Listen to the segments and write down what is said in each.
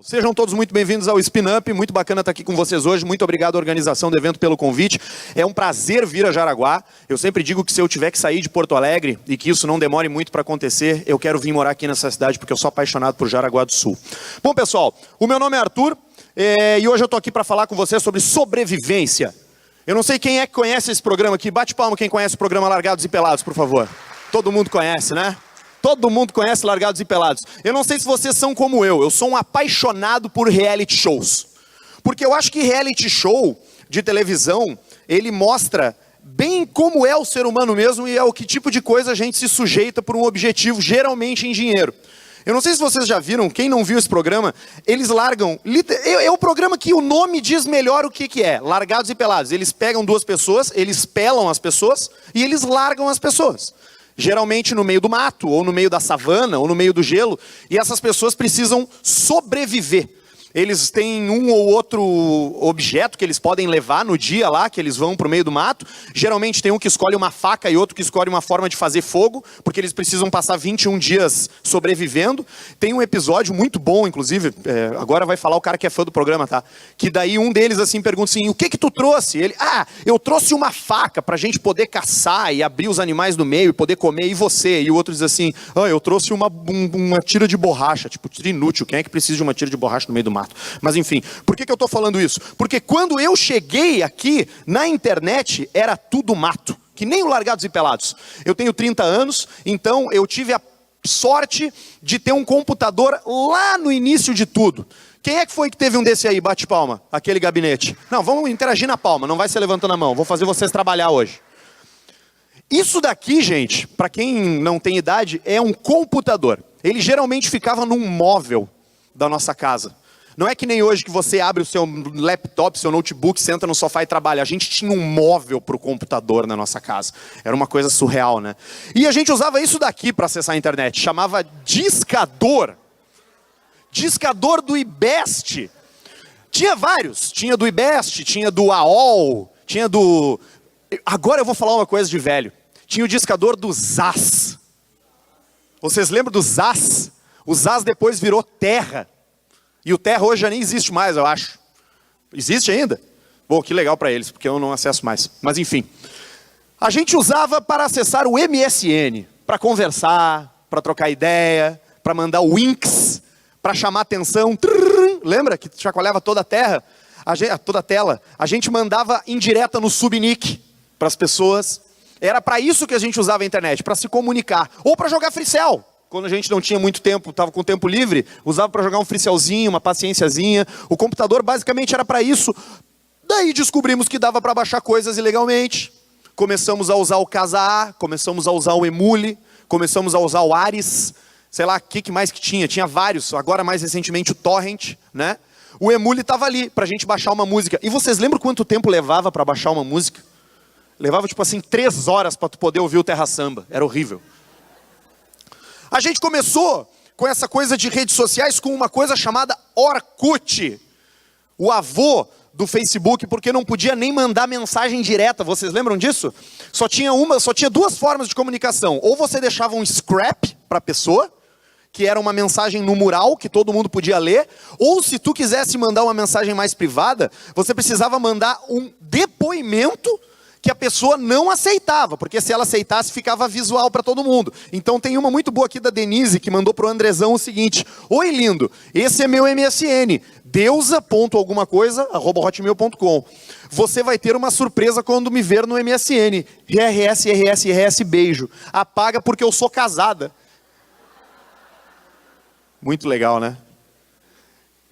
Sejam todos muito bem-vindos ao Spin Up, muito bacana estar aqui com vocês hoje, muito obrigado à organização do evento pelo convite. É um prazer vir a Jaraguá. Eu sempre digo que se eu tiver que sair de Porto Alegre e que isso não demore muito para acontecer, eu quero vir morar aqui nessa cidade porque eu sou apaixonado por Jaraguá do Sul. Bom, pessoal, o meu nome é Arthur e hoje eu estou aqui para falar com vocês sobre sobrevivência. Eu não sei quem é que conhece esse programa aqui, bate palma quem conhece o programa Largados e Pelados, por favor. Todo mundo conhece, né? Todo mundo conhece Largados e Pelados. Eu não sei se vocês são como eu sou um apaixonado por reality shows. Porque eu acho que reality show de televisão, ele mostra bem como é o ser humano mesmo e é o que tipo de coisa a gente se sujeita por um objetivo, geralmente em dinheiro. Eu não sei se vocês já viram, quem não viu esse programa, eles largam... É o programa que o nome diz melhor o que é, Largados e Pelados. Eles pegam duas pessoas, eles pelam as pessoas e eles largam as pessoas. Geralmente no meio do mato, ou no meio da savana, ou no meio do gelo, e essas pessoas precisam sobreviver. Eles têm um ou outro objeto que eles podem levar no dia lá, que eles vão para o meio do mato. Geralmente tem um que escolhe uma faca e outro que escolhe uma forma de fazer fogo, porque eles precisam passar 21 dias sobrevivendo. Tem um episódio muito bom, inclusive, agora vai falar o cara que é fã do programa, tá? Que daí um deles assim pergunta assim, o que tu trouxe? Ele, eu trouxe uma faca para a gente poder caçar e abrir os animais no meio e poder comer, e você? E o outro diz assim, eu trouxe uma tira de borracha, tipo, tira inútil, quem é que precisa de uma tira de borracha no meio do mato? Mas enfim, por que eu estou falando isso? Porque quando eu cheguei aqui na internet, era tudo mato, que nem o Largados e Pelados. Eu tenho 30 anos, então eu tive a sorte de ter um computador lá no início de tudo. Quem é que foi que teve um desse aí? Bate palma, aquele gabinete. Não, vamos interagir na palma, não vai ser levantando a mão, vou fazer vocês trabalhar hoje. Isso daqui, gente, para quem não tem idade, é um computador. Ele geralmente ficava num móvel da nossa casa. Não é que nem hoje que você abre o seu laptop, seu notebook, senta no sofá e trabalha. A gente tinha um móvel para o computador na nossa casa. Era uma coisa surreal, né? E a gente usava isso daqui para acessar a internet. Chamava discador. Discador do IBEST. Tinha vários. Tinha do IBEST, tinha do AOL, tinha do... Agora eu vou falar uma coisa de velho. Tinha o discador do ZAS. Vocês lembram do ZAS? O ZAS depois virou Terra. E o Terra hoje já nem existe mais, eu acho. Existe ainda? Bom, que legal para eles, porque eu não acesso mais. Mas enfim. A gente usava para acessar o MSN, para conversar, para trocar ideia, para mandar o Winx, para chamar atenção. Lembra que chacoalhava toda a terra? Toda a tela. A gente mandava indireta no Subnick para as pessoas. Era para isso que a gente usava a internet, para se comunicar. Ou para jogar Free Cell. Quando a gente não tinha muito tempo, estava com tempo livre, usava para jogar um Free Cellzinho, uma paciênciazinha. O computador basicamente era para isso. Daí descobrimos que dava para baixar coisas ilegalmente. Começamos a usar o Casa A, começamos a usar o Emule, começamos a usar o Ares. Sei lá, o que mais que tinha? Tinha vários, agora mais recentemente o Torrent, né? O Emule estava ali para a gente baixar uma música. E vocês lembram quanto tempo levava para baixar uma música? Levava tipo assim 3 horas para tu poder ouvir o Terra Samba. Era horrível. A gente começou com essa coisa de redes sociais com uma coisa chamada Orkut. O avô do Facebook, porque não podia nem mandar mensagem direta. Vocês lembram disso? Só tinha 2 formas de comunicação. Ou você deixava um scrap para a pessoa, que era uma mensagem no mural, que todo mundo podia ler. Ou se tu quisesse mandar uma mensagem mais privada, você precisava mandar um depoimento que a pessoa não aceitava, porque se ela aceitasse, ficava visual para todo mundo. Então tem uma muito boa aqui da Denise, que mandou para o Andrezão o seguinte: oi lindo, esse é meu MSN, deusa.algumacoisa@hotmail.com. Você vai ter uma surpresa quando me ver no MSN. RS, beijo. Apaga porque eu sou casada. Muito legal, né?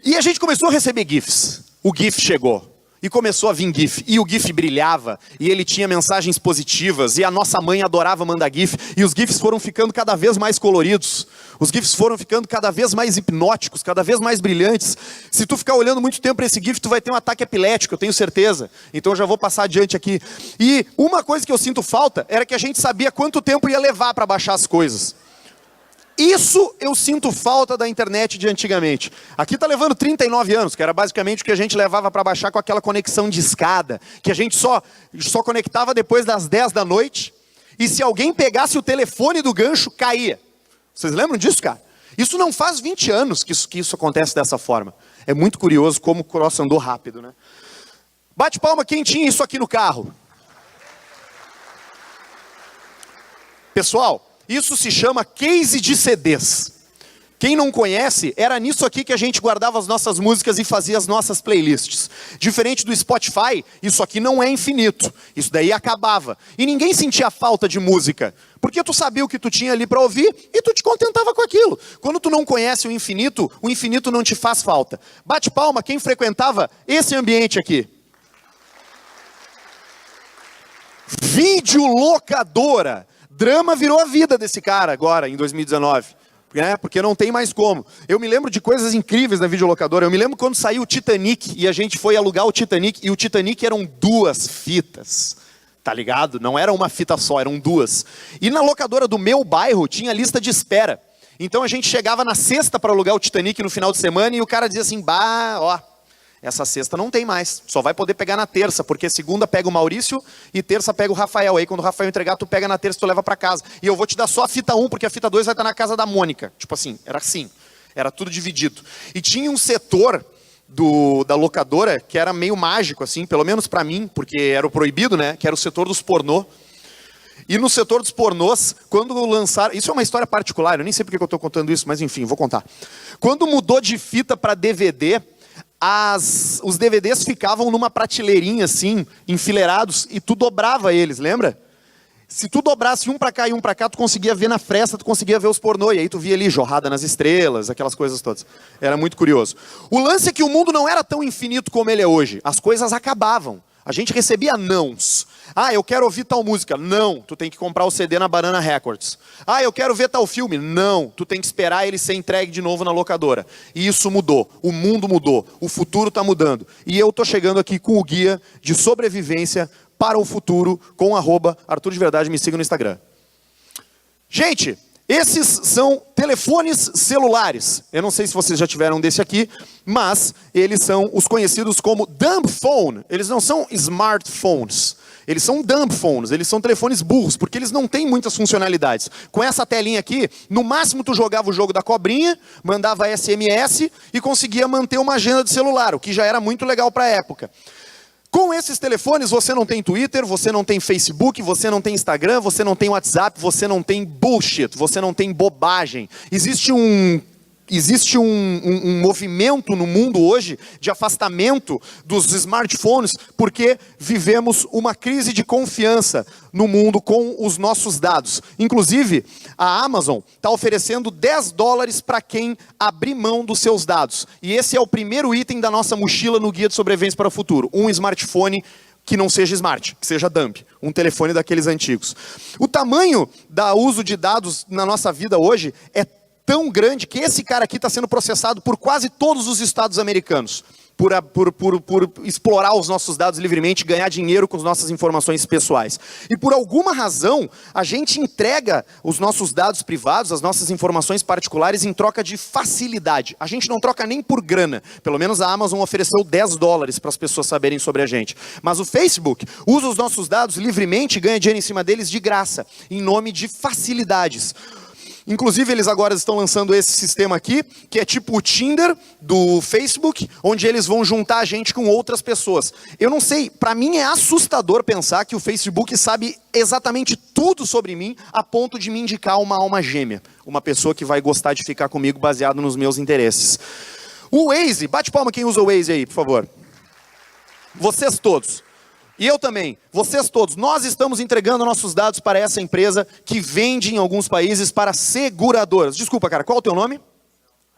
E a gente começou a receber GIFs. O GIF chegou. E começou a vir GIF, e o GIF brilhava, e ele tinha mensagens positivas, e a nossa mãe adorava mandar GIF, e os GIFs foram ficando cada vez mais coloridos, os GIFs foram ficando cada vez mais hipnóticos, cada vez mais brilhantes. Se tu ficar olhando muito tempo para esse GIF, tu vai ter um ataque epilético, eu tenho certeza. Então eu já vou passar adiante aqui. E uma coisa que eu sinto falta, era que a gente sabia quanto tempo ia levar para baixar as coisas. Isso eu sinto falta da internet de antigamente. Aqui está levando 39 anos, que era basicamente o que a gente levava para baixar com aquela conexão de escada, que a gente só conectava depois das 10 da noite, e se alguém pegasse o telefone do gancho, caía. Vocês lembram disso, cara? Isso não faz 20 anos que isso acontece dessa forma. É muito curioso como o Cross andou rápido, né? Bate palma quem tinha isso aqui no carro. Pessoal, isso se chama case de CDs. Quem não conhece, era nisso aqui que a gente guardava as nossas músicas e fazia as nossas playlists. Diferente do Spotify, isso aqui não é infinito. Isso daí acabava. E ninguém sentia falta de música. Porque tu sabia o que tu tinha ali para ouvir e tu te contentava com aquilo. Quando tu não conhece o infinito não te faz falta. Bate palma quem frequentava esse ambiente aqui. Videolocadora. Drama virou a vida desse cara agora, em 2019. Porque não tem mais como. Eu me lembro de coisas incríveis na videolocadora. Eu me lembro quando saiu o Titanic e a gente foi alugar o Titanic. E o Titanic eram 2 fitas. Tá ligado? Não era uma fita só, eram 2. E na locadora do meu bairro tinha lista de espera. Então a gente chegava na sexta para alugar o Titanic no final de semana e o cara dizia assim, bah, ó, essa sexta não tem mais, só vai poder pegar na terça, porque segunda pega o Maurício e terça pega o Rafael. Aí quando o Rafael entregar, tu pega na terça e tu leva para casa. E eu vou te dar só a fita 1, porque a fita 2 vai estar na casa da Mônica. Tipo assim, era tudo dividido. E tinha um setor da locadora que era meio mágico, assim, pelo menos para mim, porque era o proibido, né? Que era o setor dos pornô. E no setor dos pornôs, quando lançaram... Isso é uma história particular, eu nem sei porque eu estou contando isso, mas enfim, vou contar. Quando mudou de fita para DVD... os DVDs ficavam numa prateleirinha assim, enfileirados, e tu dobrava eles, lembra? Se tu dobrasse um pra cá e um pra cá, tu conseguia ver na fresta, tu conseguia ver os pornô, e aí tu via ali Jorrada nas Estrelas, aquelas coisas todas. Era muito curioso. O lance é que o mundo não era tão infinito como ele é hoje. As coisas acabavam. A gente recebia nãos. Ah, eu quero ouvir tal música. Não, tu tem que comprar o CD na Banana Records. Ah, eu quero ver tal filme. Não, tu tem que esperar ele ser entregue de novo na locadora. E isso mudou, o mundo mudou, o futuro está mudando. E eu estou chegando aqui com o guia de sobrevivência para o futuro com @Arthur de Verdade, me siga no Instagram. Gente, esses são telefones celulares. Eu não sei se vocês já tiveram desse aqui, mas eles são os conhecidos como dumb phone. Eles não são smartphones. Eles são dumb phones, eles são telefones burros, porque eles não têm muitas funcionalidades. Com essa telinha aqui, no máximo tu jogava o jogo da cobrinha, mandava SMS e conseguia manter uma agenda de celular, o que já era muito legal para a época. Com esses telefones você não tem Twitter, você não tem Facebook, você não tem Instagram, você não tem WhatsApp, você não tem bullshit, você não tem bobagem. Existe um movimento no mundo hoje de afastamento dos smartphones porque vivemos uma crise de confiança no mundo com os nossos dados. Inclusive, a Amazon está oferecendo $10 para quem abrir mão dos seus dados. E esse é o primeiro item da nossa mochila no Guia de Sobrevivência para o Futuro. Um smartphone que não seja smart, que seja dumb. Um telefone daqueles antigos. O tamanho do uso de dados na nossa vida hoje é tão grande que esse cara aqui está sendo processado por quase todos os estados americanos. Por explorar os nossos dados livremente, ganhar dinheiro com as nossas informações pessoais. E por alguma razão, a gente entrega os nossos dados privados, as nossas informações particulares em troca de facilidade. A gente não troca nem por grana. Pelo menos a Amazon ofereceu $10 para as pessoas saberem sobre a gente. Mas o Facebook usa os nossos dados livremente e ganha dinheiro em cima deles de graça, em nome de facilidades. Inclusive, eles agora estão lançando esse sistema aqui, que é tipo o Tinder do Facebook, onde eles vão juntar a gente com outras pessoas. Eu não sei, para mim é assustador pensar que o Facebook sabe exatamente tudo sobre mim, a ponto de me indicar uma alma gêmea. Uma pessoa que vai gostar de ficar comigo baseado nos meus interesses. O Waze, bate palma quem usa o Waze aí, por favor. Vocês todos. E eu também, vocês todos, nós estamos entregando nossos dados para essa empresa que vende em alguns países para seguradoras. Desculpa, cara, qual é o teu nome?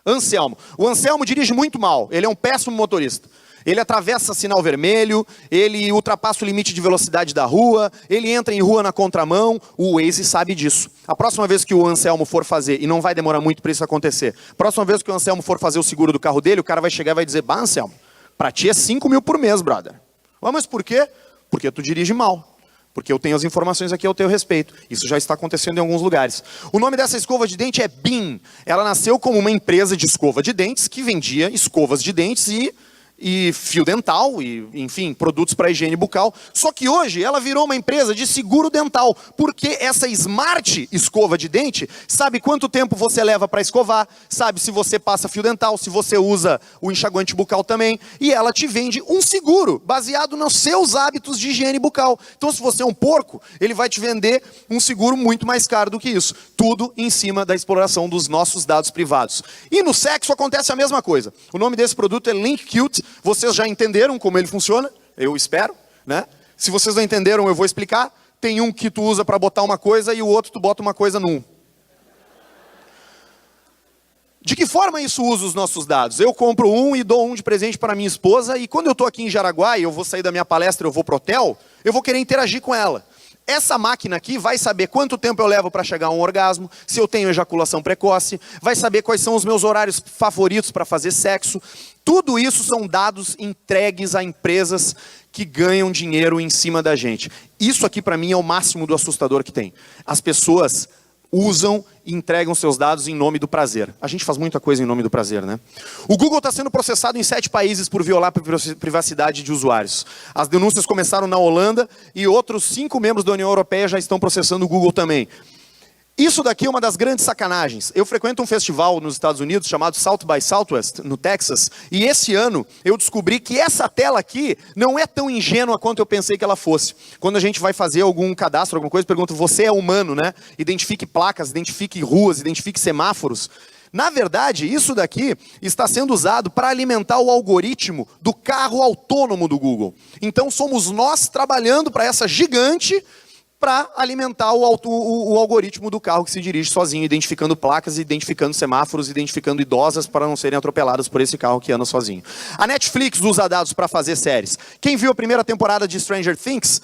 Anselmo. O Anselmo dirige muito mal, ele é um péssimo motorista. Ele atravessa sinal vermelho, ele ultrapassa o limite de velocidade da rua, ele entra em rua na contramão, o Waze sabe disso. A próxima vez que o Anselmo for fazer, e não vai demorar muito para isso acontecer, a próxima vez que o Anselmo for fazer o seguro do carro dele, o cara vai chegar e vai dizer, bah, Anselmo, para ti é 5 mil por mês, brother. Mas por quê? Porque tu dirige mal. Porque eu tenho as informações aqui ao teu respeito. Isso já está acontecendo em alguns lugares. O nome dessa escova de dente é Beam. Ela nasceu como uma empresa de escova de dentes que vendia escovas de dentes e e fio dental, e enfim, produtos para higiene bucal. Só que hoje ela virou uma empresa de seguro dental, porque essa Smart escova de dente sabe quanto tempo você leva para escovar, sabe se você passa fio dental, se você usa o enxaguante bucal também, e ela te vende um seguro baseado nos seus hábitos de higiene bucal. Então, se você é um porco, ele vai te vender um seguro muito mais caro do que isso. Tudo em cima da exploração dos nossos dados privados. E no sexo acontece a mesma coisa. O nome desse produto é Link Cute. Vocês já entenderam como ele funciona? Eu espero, né? Se vocês não entenderam, eu vou explicar. Tem um que tu usa para botar uma coisa e o outro tu bota uma coisa num. De que forma isso usa os nossos dados? Eu compro um e dou um de presente para minha esposa, e quando eu estou aqui em Jaraguá e eu vou sair da minha palestra, eu vou pro hotel, eu vou querer interagir com ela. Essa máquina aqui vai saber quanto tempo eu levo para chegar a um orgasmo, se eu tenho ejaculação precoce, vai saber quais são os meus horários favoritos para fazer sexo. Tudo isso são dados entregues a empresas que ganham dinheiro em cima da gente. Isso aqui para mim é o máximo do assustador que tem. As pessoas usam e entregam seus dados em nome do prazer. A gente faz muita coisa em nome do prazer, né? O Google está sendo processado em 7 países por violar a privacidade de usuários. As denúncias começaram na Holanda e outros 5 membros da União Europeia já estão processando o Google também. Isso daqui é uma das grandes sacanagens. Eu frequento um festival nos Estados Unidos chamado South by Southwest, no Texas, e esse ano eu descobri que essa tela aqui não é tão ingênua quanto eu pensei que ela fosse. Quando a gente vai fazer algum cadastro, alguma coisa, pergunta, você é humano, né? Identifique placas, identifique ruas, identifique semáforos. Na verdade, isso daqui está sendo usado para alimentar o algoritmo do carro autônomo do Google. Então somos nós trabalhando para essa gigante para alimentar o algoritmo do carro que se dirige sozinho, identificando placas, identificando semáforos, identificando idosas para não serem atropeladas por esse carro que anda sozinho. A Netflix usa dados para fazer séries. Quem viu a primeira temporada de Stranger Things,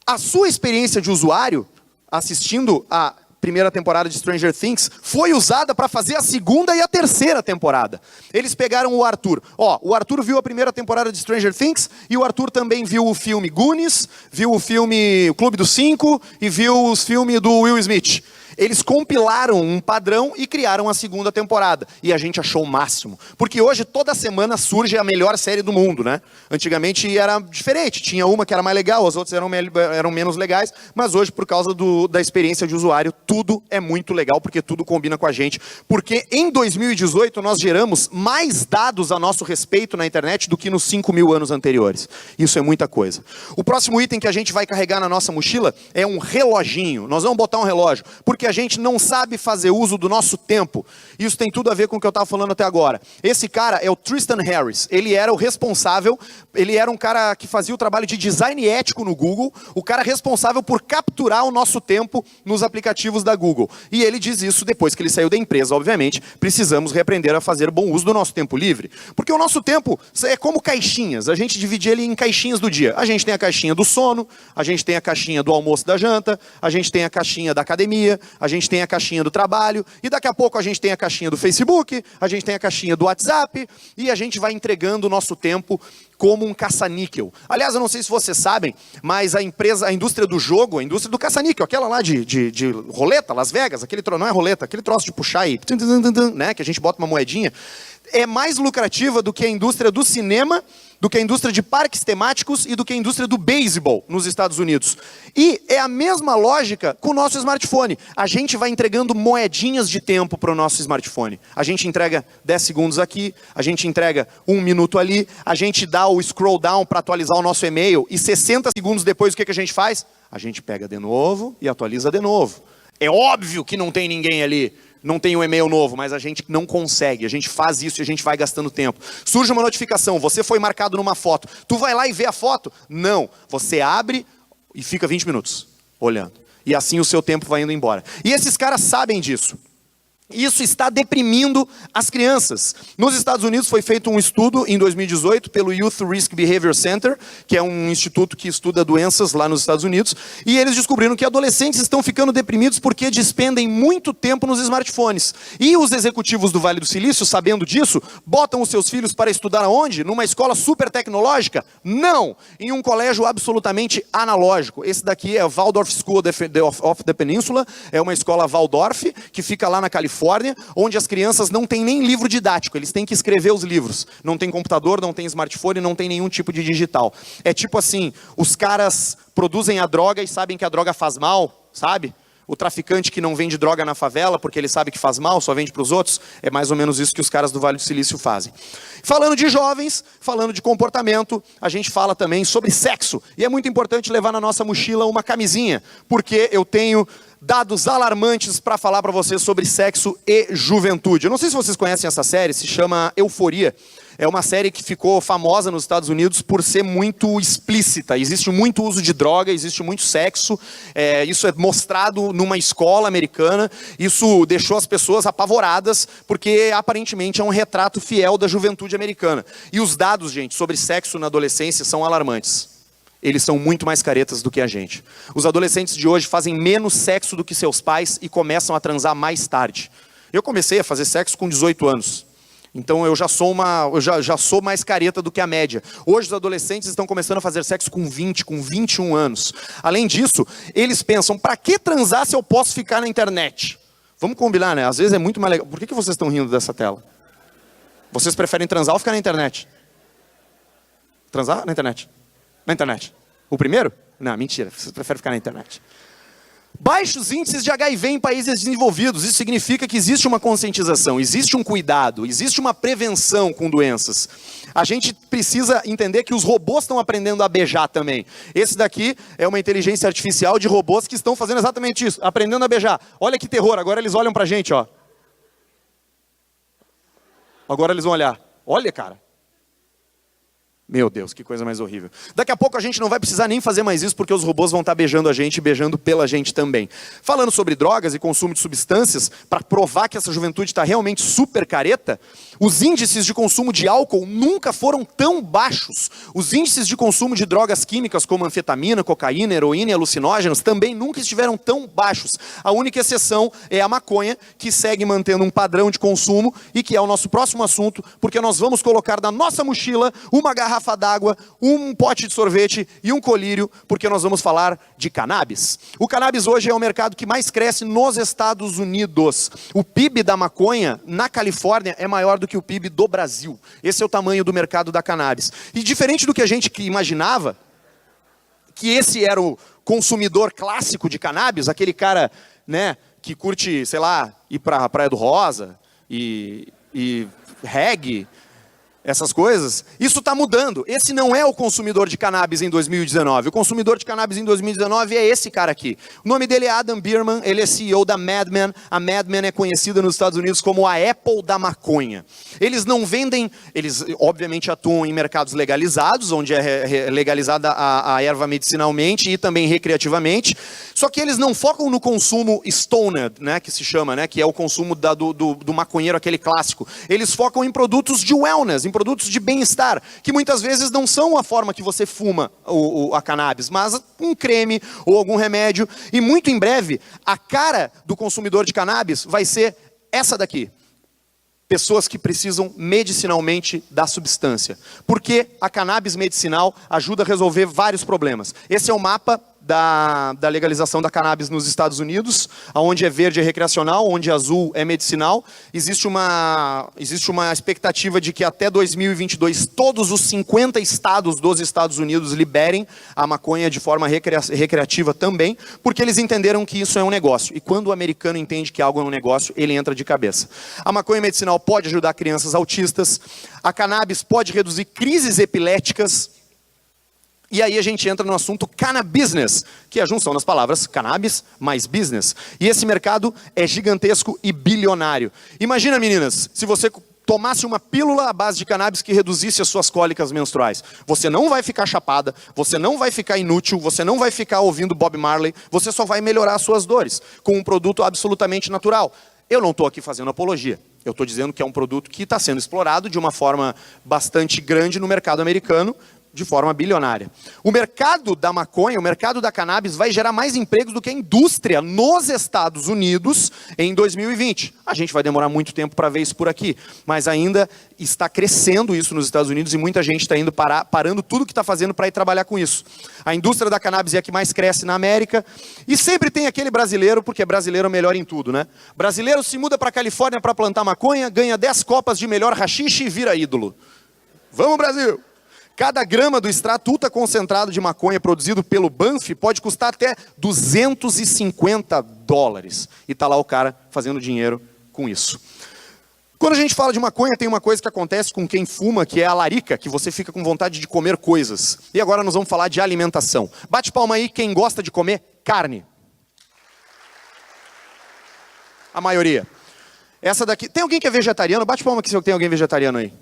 a sua experiência de usuário assistindo a primeira temporada de Stranger Things foi usada para fazer a segunda e a terceira temporada. Eles pegaram o Arthur. O Arthur viu a primeira temporada de Stranger Things e o Arthur também viu o filme Goonies, viu o filme O Clube dos Cinco e viu os filmes do Will Smith. Eles compilaram um padrão e criaram a segunda temporada. E a gente achou o máximo. Porque hoje, toda semana, surge a melhor série do mundo, né? Antigamente era diferente. Tinha uma que era mais legal, as outras eram menos legais. Mas hoje, por causa da experiência de usuário, tudo é muito legal, porque tudo combina com a gente. Porque em 2018, nós geramos mais dados a nosso respeito na internet do que nos 5.000 anos anteriores. Isso é muita coisa. O próximo item que a gente vai carregar na nossa mochila é um reloginho. Nós vamos botar um relógio. Porque a gente não sabe fazer uso do nosso tempo. Isso tem tudo a ver com o que eu estava falando até agora. Esse cara é o Tristan Harris. Ele era o responsável, ele era um cara que fazia o trabalho de design ético no Google, o cara responsável por capturar o nosso tempo nos aplicativos da Google. E ele diz isso depois que ele saiu da empresa, obviamente. Precisamos reaprender a fazer bom uso do nosso tempo livre. Porque o nosso tempo é como caixinhas. A gente divide ele em caixinhas do dia. A gente tem a caixinha do sono, a gente tem a caixinha do almoço da janta, a gente tem a caixinha da academia, a gente tem a caixinha do trabalho, e daqui a pouco a gente tem a caixinha do Facebook, a gente tem a caixinha do WhatsApp, e a gente vai entregando o nosso tempo como um caça-níquel. Aliás, eu não sei se vocês sabem, mas a indústria do jogo, a indústria do caça-níquel, aquela lá de roleta, Las Vegas, não é roleta, aquele troço de puxar e né, que a gente bota uma moedinha, é mais lucrativa do que a indústria do cinema, do que a indústria de parques temáticos e do que a indústria do beisebol nos Estados Unidos. E é a mesma lógica com o nosso smartphone. A gente vai entregando moedinhas de tempo para o nosso smartphone. A gente entrega 10 segundos aqui, a gente entrega 1 minuto ali, a gente dá o scroll down para atualizar o nosso e-mail e 60 segundos depois o que a gente faz? A gente pega de novo e atualiza de novo. É óbvio que não tem ninguém ali. Não tem um e-mail novo, mas a gente não consegue, a gente faz isso e a gente vai gastando tempo. Surge uma notificação, você foi marcado numa foto, tu vai lá e vê a foto? Não, você abre e fica 20 minutos olhando. E assim o seu tempo vai indo embora. E esses caras sabem disso. Isso está deprimindo as crianças. Nos Estados Unidos foi feito um estudo em 2018 pelo Youth Risk Behavior Center, que é um instituto que estuda doenças lá nos Estados Unidos, e eles descobriram que adolescentes estão ficando deprimidos porque despendem muito tempo nos smartphones. E os executivos do Vale do Silício, sabendo disso, botam os seus filhos para estudar aonde? Numa escola super tecnológica? Não! Em um colégio absolutamente analógico. Esse daqui é a Waldorf School of the Peninsula, é uma escola Waldorf, que fica lá na Califórnia, Califórnia, onde as crianças não têm nem livro didático, eles têm que escrever os livros. Não tem computador, não tem smartphone, não tem nenhum tipo de digital. É tipo assim, os caras produzem a droga e sabem que a droga faz mal, sabe? O traficante que não vende droga na favela porque ele sabe que faz mal, só vende para os outros, é mais ou menos isso que os caras do Vale do Silício fazem. Falando de jovens, falando de comportamento, a gente fala também sobre sexo. E é muito importante levar na nossa mochila uma camisinha, porque eu tenho dados alarmantes para falar para vocês sobre sexo e juventude. Eu não sei se vocês conhecem essa série, se chama Euforia. É uma série que ficou famosa nos Estados Unidos por ser muito explícita. Existe muito uso de droga, existe muito sexo. Isso é mostrado numa escola americana. Isso deixou as pessoas apavoradas, porque aparentemente é um retrato fiel da juventude americana. E os dados, gente, sobre sexo na adolescência são alarmantes. Eles são muito mais caretas do que a gente. Os adolescentes de hoje fazem menos sexo do que seus pais e começam a transar mais tarde. Eu comecei a fazer sexo com 18 anos. Então eu já sou mais careta do que a média. Hoje os adolescentes estão começando a fazer sexo com 20, com 21 anos. Além disso, eles pensam, para que transar se eu posso ficar na internet? Vamos combinar, né? Às vezes é muito mais legal. Por que vocês estão rindo dessa tela? Vocês preferem transar ou ficar na internet? Transar na internet? Na internet. O primeiro? Não, mentira. Vocês preferem ficar na internet. Baixos índices de HIV em países desenvolvidos. Isso significa que existe uma conscientização, existe um cuidado, existe uma prevenção com doenças. A gente precisa entender que os robôs estão aprendendo a beijar também. Esse daqui é uma inteligência artificial de robôs que estão fazendo exatamente isso, aprendendo a beijar. Olha que terror, agora eles olham pra gente, ó. Agora eles vão olhar. Olha, cara. Meu Deus, que coisa mais horrível. Daqui a pouco a gente não vai precisar nem fazer mais isso, porque os robôs vão estar beijando a gente e beijando pela gente também. Falando sobre drogas e consumo de substâncias, para provar que essa juventude está realmente super careta, os índices de consumo de álcool nunca foram tão baixos. Os índices de consumo de drogas químicas como anfetamina, cocaína, heroína e alucinógenos também nunca estiveram tão baixos. A única exceção é a maconha, que segue mantendo um padrão de consumo e que é o nosso próximo assunto, porque nós vamos colocar na nossa mochila uma garrafa d'água, um pote de sorvete e um colírio, porque nós vamos falar de cannabis. O cannabis hoje é o mercado que mais cresce nos Estados Unidos. O PIB da maconha na Califórnia é maior do que o PIB do Brasil. Esse é o tamanho do mercado da cannabis. E diferente do que a gente imaginava, que esse era o consumidor clássico de cannabis, aquele cara, né, que curte, sei lá, ir para a Praia do Rosa e reggae, essas coisas, isso está mudando. Esse não é o consumidor de cannabis em 2019. O consumidor de cannabis em 2019 é esse cara aqui. O nome dele é Adam Bierman, ele é CEO da Madman. A Madman é conhecida nos Estados Unidos como a Apple da maconha. Eles não vendem, eles obviamente atuam em mercados legalizados, onde é legalizada a erva medicinalmente e também recreativamente, só que eles não focam no consumo stoner, né, que se chama, né, que é o consumo do maconheiro, aquele clássico. Eles focam em produtos de wellness, em produtos de bem-estar, que muitas vezes não são a forma que você fuma a cannabis, mas um creme ou algum remédio. E muito em breve, a cara do consumidor de cannabis vai ser essa daqui. Pessoas que precisam medicinalmente da substância. Porque a cannabis medicinal ajuda a resolver vários problemas. Esse é o mapa da legalização da cannabis nos Estados Unidos, onde é verde é recreacional, onde azul é medicinal. Existe uma expectativa de que até 2022 todos os 50 estados dos Estados Unidos liberem a maconha de forma recreativa também, porque eles entenderam que isso é um negócio. E quando o americano entende que algo é um negócio, ele entra de cabeça. A maconha medicinal pode ajudar crianças autistas, a cannabis pode reduzir crises epiléticas. E aí a gente entra no assunto cannabis, que é a junção das palavras cannabis mais business. E esse mercado é gigantesco e bilionário. Imagina, meninas, se você tomasse uma pílula à base de cannabis que reduzisse as suas cólicas menstruais. Você não vai ficar chapada, você não vai ficar inútil, você não vai ficar ouvindo Bob Marley, você só vai melhorar as suas dores com um produto absolutamente natural. Eu não estou aqui fazendo apologia. Eu estou dizendo que é um produto que está sendo explorado de uma forma bastante grande no mercado americano, de forma bilionária. O mercado da maconha, o mercado da cannabis vai gerar mais empregos do que a indústria nos Estados Unidos em 2020. A gente vai demorar muito tempo para ver isso por aqui, mas ainda está crescendo isso nos Estados Unidos e muita gente está indo parando tudo que está fazendo para ir trabalhar com isso. A indústria da cannabis é a que mais cresce na América e sempre tem aquele brasileiro, porque brasileiro é melhor em tudo, né? Brasileiro se muda para a Califórnia para plantar maconha, ganha 10 copas de melhor haxixe e vira ídolo. Vamos, Brasil! Cada grama do extrato ultra concentrado de maconha produzido pelo Banff pode custar até $250. E está lá o cara fazendo dinheiro com isso. Quando a gente fala de maconha, tem uma coisa que acontece com quem fuma, que é a larica, que você fica com vontade de comer coisas. E agora nós vamos falar de alimentação. Bate palma aí quem gosta de comer carne. A maioria. Essa daqui... Tem alguém que é vegetariano? Bate palma aqui se tem alguém vegetariano aí.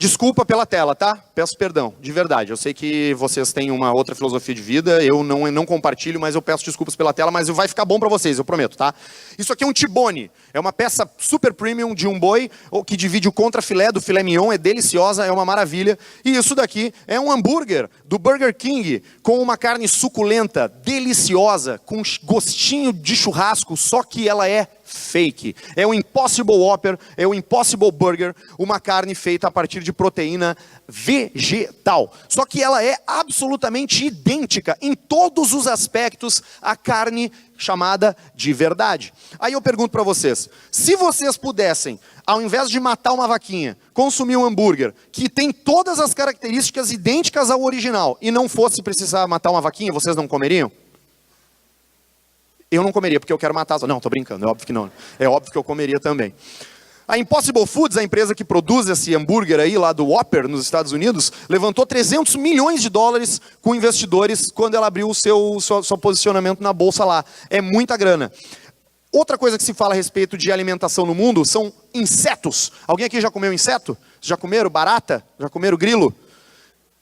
Desculpa pela tela, tá? Peço perdão, de verdade. Eu sei que vocês têm uma outra filosofia de vida, eu não compartilho, mas eu peço desculpas pela tela, mas vai ficar bom para vocês, eu prometo, tá? Isso aqui é um T-bone, é uma peça super premium de um boi, que divide o contrafilé do filé mignon, é deliciosa, é uma maravilha. E isso daqui é um hambúrguer do Burger King, com uma carne suculenta, deliciosa, com gostinho de churrasco, só que ela é fake. É o Impossible Whopper, é o Impossible Burger, uma carne feita a partir de proteína vegetal. Só que ela é absolutamente idêntica em todos os aspectos à carne chamada de verdade. Aí eu pergunto para vocês, se vocês pudessem, ao invés de matar uma vaquinha, consumir um hambúrguer que tem todas as características idênticas ao original e não fosse precisar matar uma vaquinha, vocês não comeriam? Eu não comeria, porque eu quero matar. Não, tô brincando, é óbvio que não. É óbvio que eu comeria também. A Impossible Foods, a empresa que produz esse hambúrguer aí, lá do Whopper, nos Estados Unidos, levantou $300 milhões com investidores quando ela abriu o seu posicionamento na bolsa lá. É muita grana. Outra coisa que se fala a respeito de alimentação no mundo são insetos. Alguém aqui já comeu inseto? Já comeram barata? Já comeram grilo?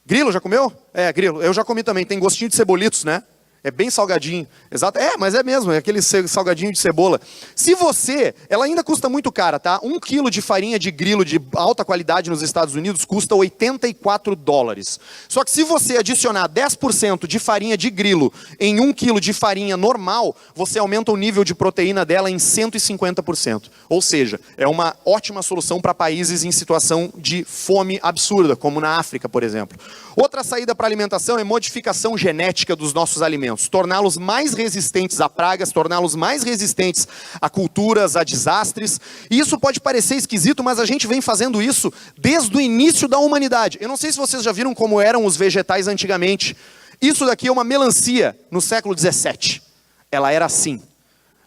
Grilo, já comeu? É, grilo. Eu já comi também. Tem gostinho de cebolitos, né? É bem salgadinho. Exato. É, mas é mesmo, é aquele salgadinho de cebola. Se você, ela ainda custa muito cara, tá? 1 quilo de farinha de grilo de alta qualidade nos Estados Unidos custa $84. Só que se você adicionar 10% de farinha de grilo em 1 quilo de farinha normal, você aumenta o nível de proteína dela em 150%. Ou seja, é uma ótima solução para países em situação de fome absurda, como na África, por exemplo. Outra saída para a alimentação é modificação genética dos nossos alimentos. Torná-los mais resistentes a pragas, torná-los mais resistentes a culturas, a desastres. E isso pode parecer esquisito, mas a gente vem fazendo isso desde o início da humanidade. Eu não sei se vocês já viram como eram os vegetais antigamente. Isso daqui é uma melancia no século XVII. Ela era assim.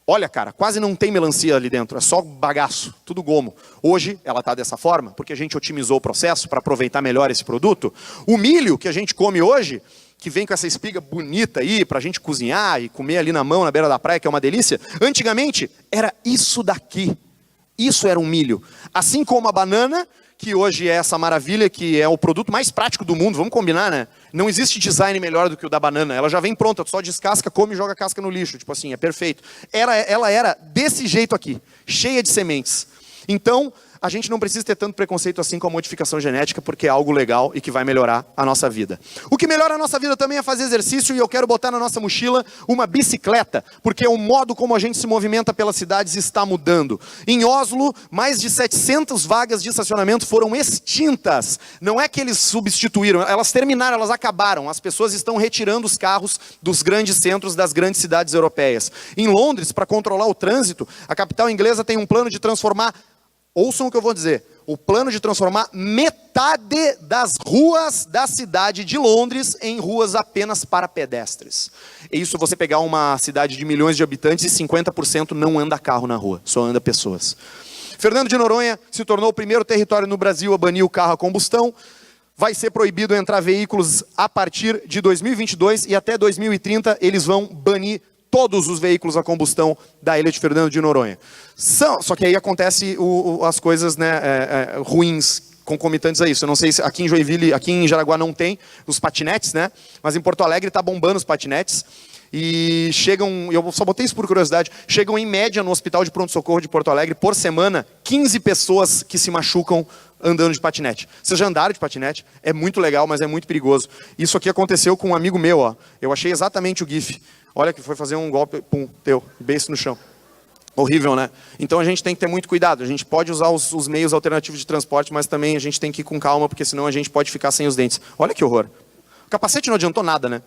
Olha, cara, quase não tem melancia ali dentro, é só bagaço, tudo gomo. Hoje ela está dessa forma, porque a gente otimizou o processo para aproveitar melhor esse produto. O milho que a gente come hoje, que vem com essa espiga bonita aí, para a gente cozinhar e comer ali na mão, na beira da praia, que é uma delícia, antigamente era isso daqui. Isso era um milho. Assim como a banana, que hoje é essa maravilha, que é o produto mais prático do mundo, vamos combinar, né? Não existe design melhor do que o da banana, ela já vem pronta, tu só descasca, come e joga a casca no lixo, tipo assim, é perfeito. Ela era desse jeito aqui, cheia de sementes. Então, a gente não precisa ter tanto preconceito assim com a modificação genética, porque é algo legal e que vai melhorar a nossa vida. O que melhora a nossa vida também é fazer exercício, e eu quero botar na nossa mochila uma bicicleta, porque o modo como a gente se movimenta pelas cidades está mudando. Em Oslo, mais de 700 vagas de estacionamento foram extintas. Não é que eles substituíram, elas terminaram, elas acabaram. As pessoas estão retirando os carros dos grandes centros das grandes cidades europeias. Em Londres, para controlar o trânsito, a capital inglesa tem um plano de transformar, ouçam o que eu vou dizer, o plano de transformar metade das ruas da cidade de Londres em ruas apenas para pedestres. E isso você pegar uma cidade de milhões de habitantes e 50% não anda carro na rua, só anda pessoas. Fernando de Noronha se tornou o primeiro território no Brasil a banir o carro a combustão. Vai ser proibido entrar veículos a partir de 2022 e até 2030 eles vão banir todos os veículos a combustão da ilha de Fernando de Noronha. Só que aí acontece as coisas, né, ruins, concomitantes a isso. Eu não sei se aqui em Joinville, aqui em Jaraguá não tem os patinetes, né? Mas em Porto Alegre está bombando os patinetes. e chegam, eu só botei isso por curiosidade, chegam em média no hospital de pronto-socorro de Porto Alegre, por semana, 15 pessoas que se machucam andando de patinete. Vocês já andaram de patinete? É muito legal, mas é muito perigoso. Isso aqui aconteceu com um amigo meu, ó. Eu achei exatamente o GIF. Olha que foi fazer um golpe, pum, teu, beiço no chão. Horrível, né? Então a gente tem que ter muito cuidado. A gente pode usar os meios alternativos de transporte, mas também a gente tem que ir com calma, porque senão a gente pode ficar sem os dentes. Olha que horror. O capacete não adiantou nada, né?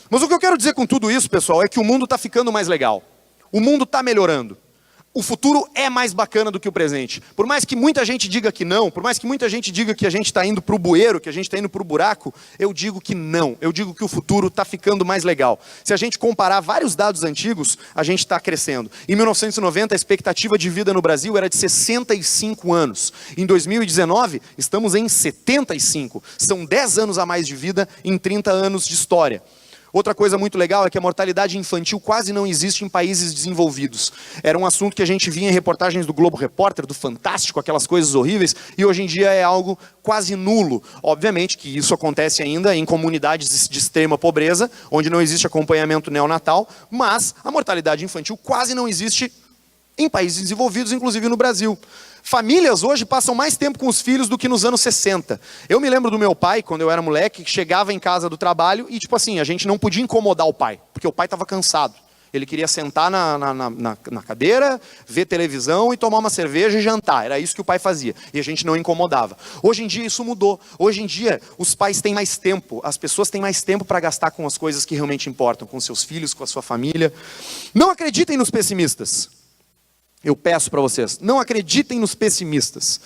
Mas o que eu quero dizer com tudo isso, pessoal, é que o mundo está ficando mais legal. O mundo está melhorando. O futuro é mais bacana do que o presente. Por mais que muita gente diga que não, por mais que muita gente diga que a gente está indo para o bueiro, que a gente está indo para o buraco, eu digo que não. Eu digo que o futuro está ficando mais legal. Se a gente comparar vários dados antigos, a gente está crescendo. Em 1990, a expectativa de vida no Brasil era de 65 anos. Em 2019, estamos em 75. São 10 anos a mais de vida em 30 anos de história. Outra coisa muito legal é que a mortalidade infantil quase não existe em países desenvolvidos. Era um assunto que a gente via em reportagens do Globo Repórter, do Fantástico, aquelas coisas horríveis, e hoje em dia é algo quase nulo. Obviamente que isso acontece ainda em comunidades de extrema pobreza, onde não existe acompanhamento neonatal, mas a mortalidade infantil quase não existe em países desenvolvidos, inclusive no Brasil. Famílias hoje passam mais tempo com os filhos do que nos anos 60. Eu me lembro do meu pai, quando eu era moleque, que chegava em casa do trabalho e, tipo assim, a gente não podia incomodar o pai, porque o pai estava cansado. Ele queria sentar na cadeira, ver televisão e tomar uma cerveja e jantar. Era isso que o pai fazia. E a gente não incomodava. Hoje em dia isso mudou. Hoje em dia os pais têm mais tempo. As pessoas têm mais tempo para gastar com as coisas que realmente importam. Com seus filhos, com a sua família. Não acreditem nos pessimistas. Eu peço para vocês, não acreditem nos pessimistas.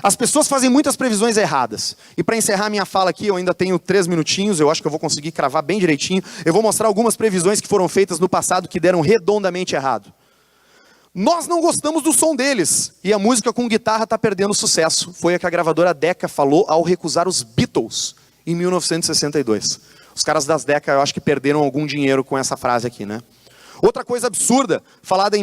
As pessoas fazem muitas previsões erradas. E para encerrar minha fala aqui, eu ainda tenho 3 minutinhos, eu acho que eu vou conseguir cravar bem direitinho. Eu vou mostrar algumas previsões que foram feitas no passado que deram redondamente errado. Nós não gostamos do som deles. E a música com guitarra está perdendo sucesso. Foi a que a gravadora Decca falou ao recusar os Beatles em 1962. Os caras das Decca, eu acho que perderam algum dinheiro com essa frase aqui, né? Outra coisa absurda, falada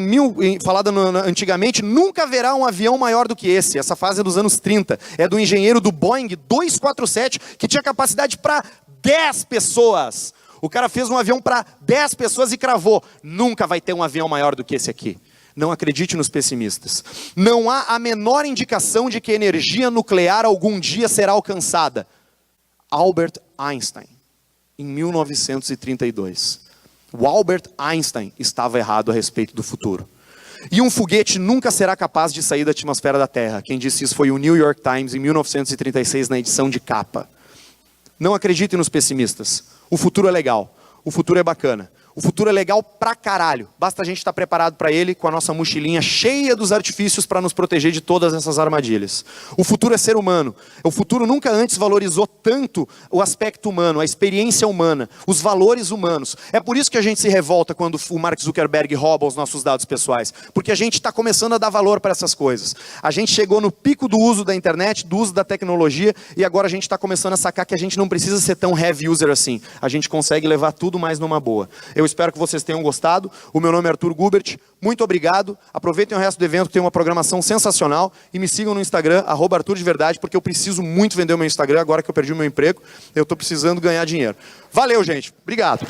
antigamente, nunca haverá um avião maior do que esse. Essa frase é dos anos 30. É do engenheiro do Boeing 247, que tinha capacidade para 10 pessoas. O cara fez um avião para 10 pessoas e cravou. Nunca vai ter um avião maior do que esse aqui. Não acredite nos pessimistas. Não há a menor indicação de que a energia nuclear algum dia será alcançada. Albert Einstein, em 1932. O Albert Einstein estava errado a respeito do futuro. E um foguete nunca será capaz de sair da atmosfera da Terra. Quem disse isso foi o New York Times, em 1936, na edição de capa. Não acreditem nos pessimistas. O futuro é legal. O futuro é bacana. O futuro é legal pra caralho. Basta a gente estar preparado para ele com a nossa mochilinha cheia dos artifícios para nos proteger de todas essas armadilhas. O futuro é ser humano. O futuro nunca antes valorizou tanto o aspecto humano, a experiência humana, os valores humanos. É por isso que a gente se revolta quando o Mark Zuckerberg rouba os nossos dados pessoais. Porque a gente está começando a dar valor para essas coisas. A gente chegou no pico do uso da internet, do uso da tecnologia, e agora a gente está começando a sacar que a gente não precisa ser tão heavy user assim. A gente consegue levar tudo mais numa boa. Eu espero que vocês tenham gostado. O meu nome é Arthur Gubert. Muito obrigado. Aproveitem o resto do evento, que tem uma programação sensacional. E me sigam no Instagram, @ArthurDeVerdade, porque eu preciso muito vender o meu Instagram agora que eu perdi o meu emprego. Eu estou precisando ganhar dinheiro. Valeu, gente. Obrigado.